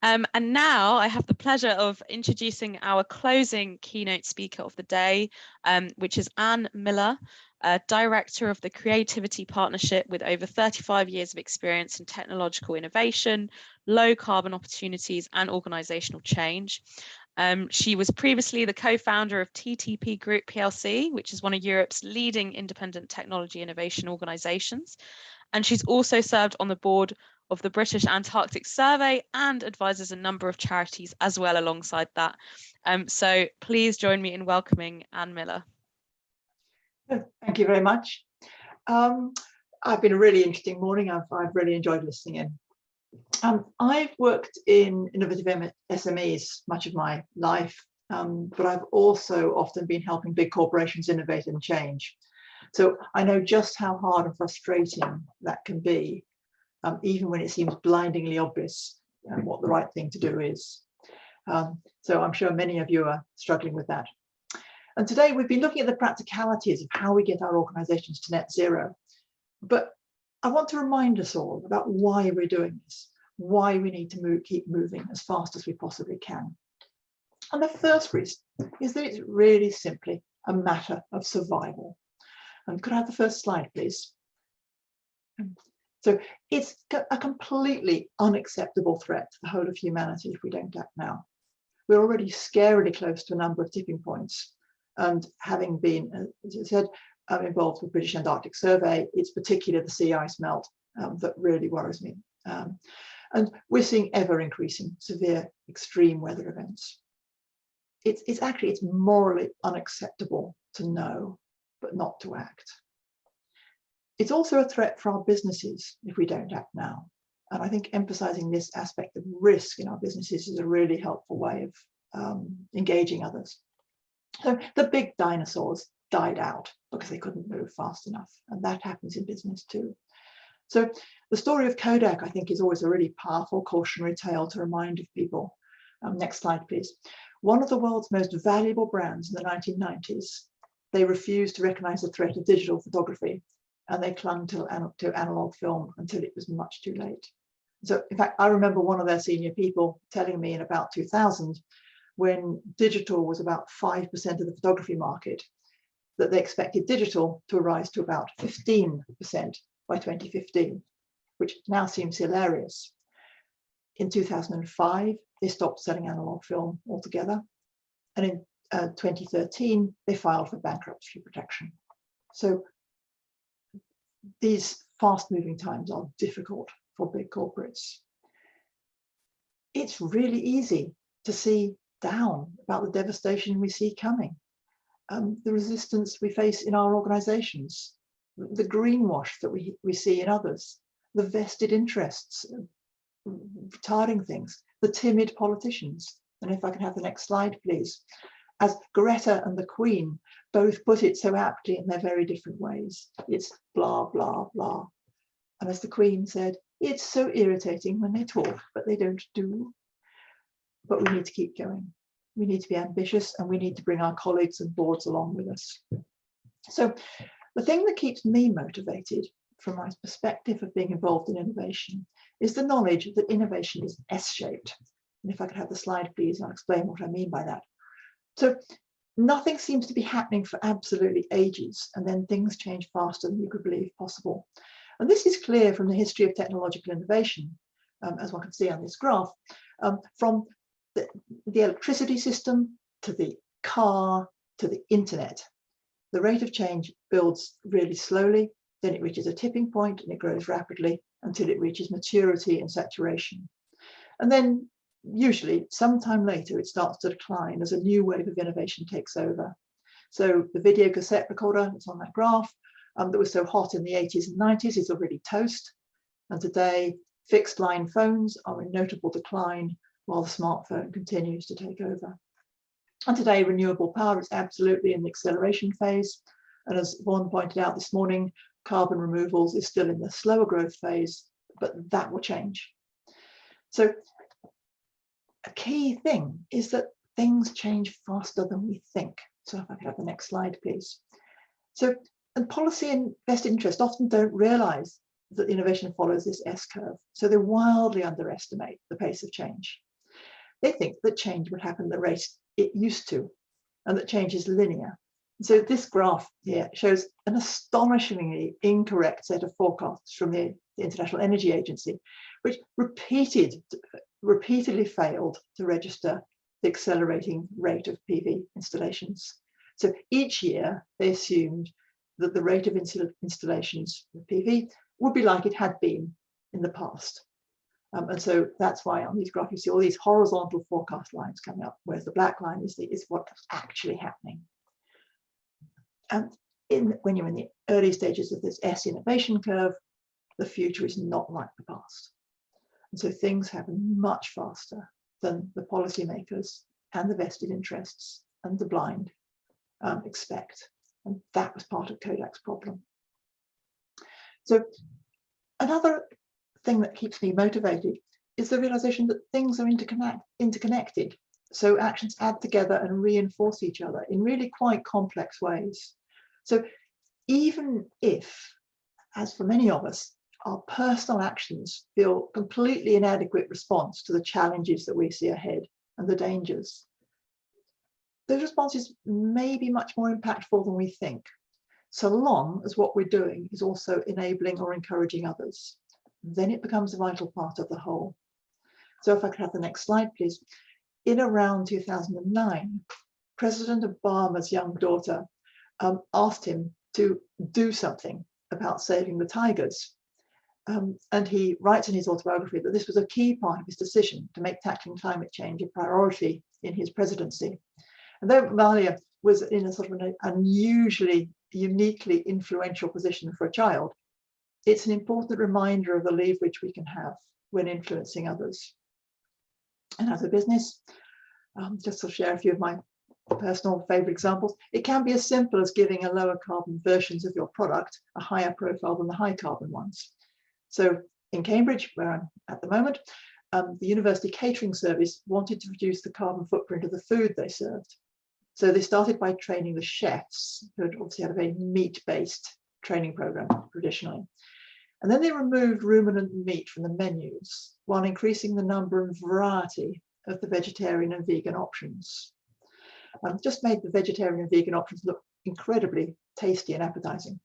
And now I have the pleasure of introducing our closing keynote speaker of the day, which is Anne Miller, Director of the Creativity Partnership with over 35 years of experience in technological innovation, low carbon opportunities and organisational change. She was previously the co-founder of TTP Group PLC, which is one of Europe's leading independent technology innovation organisations. And she's also served on the board of the British Antarctic Survey and advises a number of charities as well alongside that. So please join me in welcoming Anne Miller. Thank you very much. I've been a really interesting morning. I've really enjoyed listening in. I've worked in innovative SMEs much of my life, but I've also often been helping big corporations innovate and change. So I know just how hard and frustrating that can be, even when it seems blindingly obvious what the right thing to do is. So I'm sure many of you are struggling with that. And today we've been looking at the practicalities of how we get our organizations to net zero. But I want to remind us all about why we're doing this, why we need to keep moving as fast as we possibly can. And the first reason is that it's really simply a matter of survival. And could I have the first slide, please? So it's a completely unacceptable threat to the whole of humanity if we don't act now. We're already scarily close to a number of tipping points. And having been, as I said, involved with British Antarctic Survey, it's particularly the sea ice melt that really worries me. And we're seeing ever increasing severe extreme weather events. It's morally unacceptable to know, but not to act. It's also a threat for our businesses if we don't act now. And I think emphasizing this aspect of risk in our businesses is a really helpful way of engaging others. So the big dinosaurs died out because they couldn't move fast enough. And that happens in business too. So the story of Kodak, I think, is always a really powerful cautionary tale to remind of people. Next slide, please. One of the world's most valuable brands in the 1990s, they refused to recognize the threat of digital photography, and they clung to analog film until it was much too late. So in fact, I remember one of their senior people telling me in about 2000, when digital was about 5% of the photography market, that they expected digital to rise to about 15% by 2015, which now seems hilarious. In 2005, they stopped selling analog film altogether. And in 2013, they filed for bankruptcy protection. So these fast-moving times are difficult for big corporates. It's really easy to see down about the devastation we see coming, the resistance we face in our organizations, the greenwash that we see in others, the vested interests, retarding things, the timid politicians. And if I can have the next slide, please. As Greta and the Queen both put it so aptly in their very different ways, it's blah, blah, blah. And as the Queen said, it's so irritating when they talk, but they don't do. But we need to keep going. We need to be ambitious, and we need to bring our colleagues and boards along with us. So the thing that keeps me motivated from my perspective of being involved in innovation is the knowledge that innovation is S-shaped. And if I could have the slide, please, I'll explain what I mean by that. So nothing seems to be happening for absolutely ages, and then things change faster than you could believe possible. And this is clear from the history of technological innovation, as one can see on this graph, from the electricity system to the car to the internet. The rate of change builds really slowly, then it reaches a tipping point and it grows rapidly until it reaches maturity and saturation. And then usually sometime later it starts to decline as a new wave of innovation takes over. So the video cassette recorder that's on that graph that was so hot in the 80s and 90s is already toast. And today fixed line phones are in notable decline while the smartphone continues to take over. And today renewable power is absolutely in the acceleration phase. And as Vaughan pointed out this morning, carbon removals is still in the slower growth phase, but that will change. So a key thing is that things change faster than we think. So if I could have the next slide, please. So, and policy and vested interest often don't realize that innovation follows this S curve. So they wildly underestimate the pace of change. they think that change would happen at the rate it used to, and that change is linear. So this graph here shows an astonishingly incorrect set of forecasts from the International Energy Agency, which repeatedly failed to register the accelerating rate of PV installations. So each year they assumed that the rate of installations of PV would be like it had been in the past. And so that's why on these graphs you see all these horizontal forecast lines coming up, whereas the black line is what's actually happening. And when you're in the early stages of this S innovation curve, the future is not like the past. And so things happen much faster than the policymakers and the vested interests and the blind expect. And that was part of Kodak's problem. So another thing that keeps me motivated is the realization that things are interconnected. So actions add together and reinforce each other in really quite complex ways. So even if, as for many of us, our personal actions feel completely inadequate response to the challenges that we see ahead and the dangers, those responses may be much more impactful than we think, so long as what we're doing is also enabling or encouraging others. Then it becomes a vital part of the whole. So if I could have the next slide, please. In around 2009, President Obama's young daughter asked him to do something about saving the tigers. And he writes in his autobiography that this was a key part of his decision to make tackling climate change a priority in his presidency. And though Malia was in a sort of an unusually, uniquely influential position for a child, it's an important reminder of the leverage we can have when influencing others. And as a business, just to share a few of my personal favorite examples, it can be as simple as giving a lower carbon versions of your product a higher profile than the high carbon ones. So in Cambridge, where I'm at the moment, the university catering service wanted to reduce the carbon footprint of the food they served. So they started by training the chefs, who had obviously had a very meat-based training program traditionally. And then they removed ruminant meat from the menus while increasing the number and variety of the vegetarian and vegan options. Just made the vegetarian and vegan options look incredibly tasty and appetizing.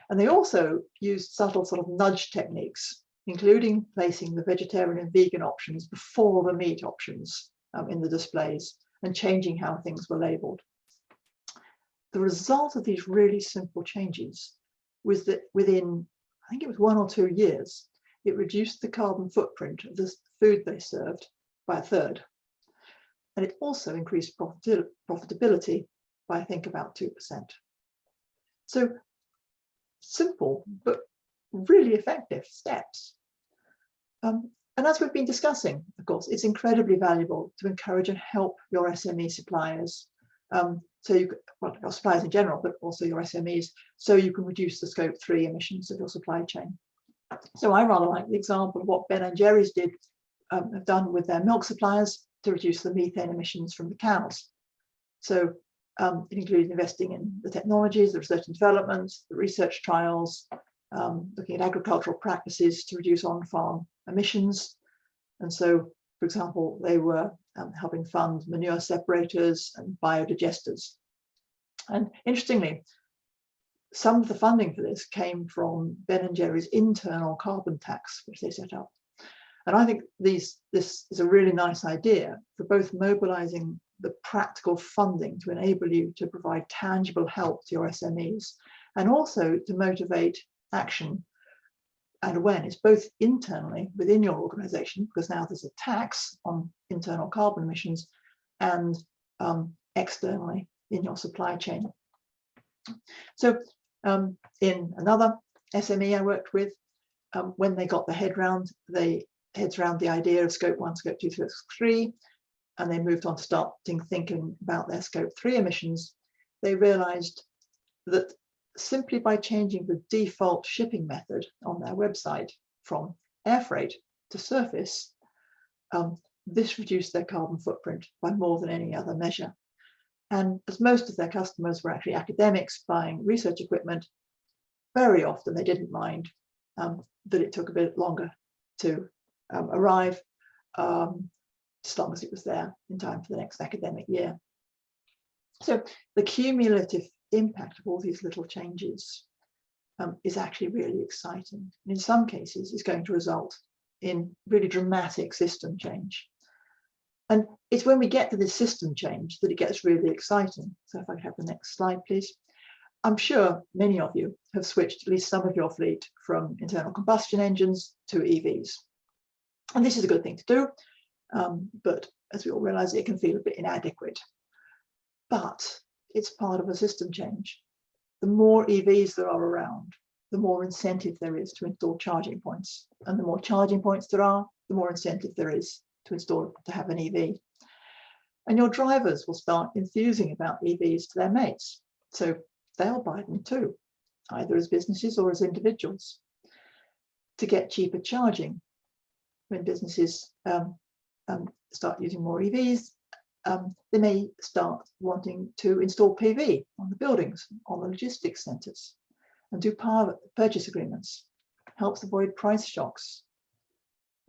And they also used subtle sort of nudge techniques, including placing the vegetarian and vegan options before the meat options in the displays and changing how things were labeled. The result of these really simple changes was that within, I think it was 1 or 2 years, it reduced the carbon footprint of the food they served by a third. And it also increased profitability by, I think, about 2%. So simple, but really effective steps. And as we've been discussing, of course, it's incredibly valuable to encourage and help your SME suppliers. So you, well, your suppliers in general, but also your SMEs, so you can reduce the Scope 3 emissions of your supply chain. So I rather like the example of what Ben & Jerry's have done with their milk suppliers to reduce the methane emissions from the cows. So it included investing in the technologies, the research and development, the research trials, looking at agricultural practices to reduce on-farm emissions. And so, for example, they were helping fund manure separators and biodigesters. And interestingly, some of the funding for this came from Ben & Jerry's internal carbon tax, which they set up. And I think this is a really nice idea for both mobilizing the practical funding to enable you to provide tangible help to your SMEs, and also to motivate action and awareness, both internally within your organization, because now there's a tax on internal carbon emissions, and externally in your supply chain. So in another SME I worked with, when they got the heads around the idea of Scope 1, Scope 2, Scope 3, and they moved on to start thinking about their Scope 3 emissions, they realized that simply by changing the default shipping method on their website from air freight to surface, this reduced their carbon footprint by more than any other measure. And as most of their customers were actually academics buying research equipment, very often they didn't mind that it took a bit longer to arrive, as long as it was there in time for the next academic year. So the cumulative impact of all these little changes is actually really exciting. And in some cases, it's going to result in really dramatic system change. And it's when we get to this system change that it gets really exciting. So if I could have the next slide, please. I'm sure many of you have switched at least some of your fleet from internal combustion engines to EVs. And this is a good thing to do, but as we all realize, it can feel a bit inadequate. But it's part of a system change. The more EVs there are around, the more incentive there is to install charging points. And the more charging points there are, the more incentive there is to have an EV. And your drivers will start enthusing about EVs to their mates. So they'll buy them too, either as businesses or as individuals. To get cheaper charging, when businesses start using more EVs, they may start wanting to install PV on the buildings, on the logistics centres, and do power purchase agreements. Helps avoid price shocks.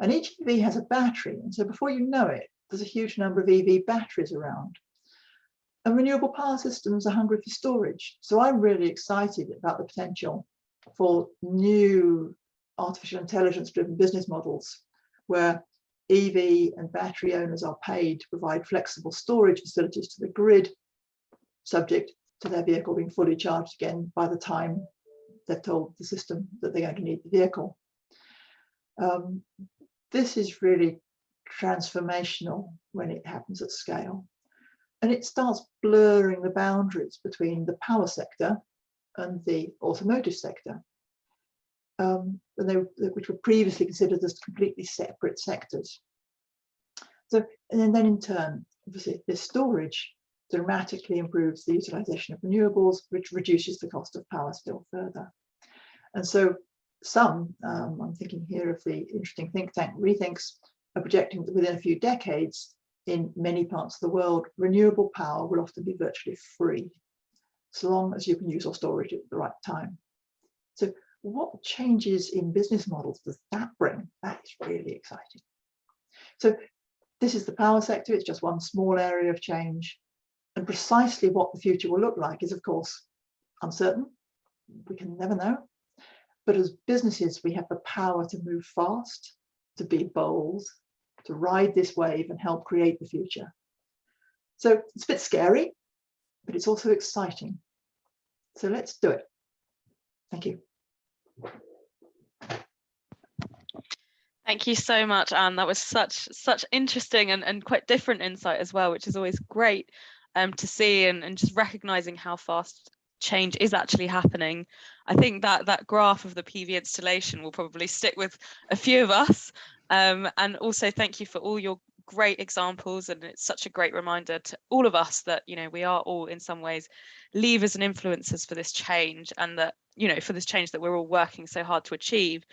And each EV has a battery, and so before you know it, there's a huge number of EV batteries around. And renewable power systems are hungry for storage. So I'm really excited about the potential for new artificial intelligence-driven business models where EV and battery owners are paid to provide flexible storage facilities to the grid, subject to their vehicle being fully charged again by the time they've told the system that they're going to need the vehicle. This is really transformational when it happens at scale. And it starts blurring the boundaries between the power sector and the automotive sector, which were previously considered as completely separate sectors. So, and then in turn, obviously, this storage dramatically improves the utilization of renewables, which reduces the cost of power still further. And so some, I'm thinking here of the interesting think tank Rethinks, are projecting that within a few decades, in many parts of the world, renewable power will often be virtually free, so long as you can use your storage at the right time. So what changes in business models does that bring? That is really exciting. So this is the power sector. It's just one small area of change. And precisely what the future will look like is, of course, uncertain. We can never know. But as businesses, we have the power to move fast, to be bold, to ride this wave and help create the future. So it's a bit scary, but it's also exciting. So let's do it. Thank you. Thank you so much, Anne. That was such interesting and quite different insight as well, which is always great to see, and just recognizing how fast change is actually happening. I think that graph of the PV installation will probably stick with a few of us. And also thank you for all your great examples, and it's such a great reminder to all of us that, you know, we are all in some ways levers and influencers for this change, and that, you know, for this change that we're all working so hard to achieve.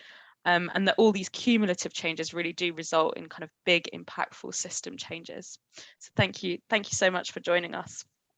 And that all these cumulative changes really do result in kind of big, impactful system changes. So thank you so much for joining us.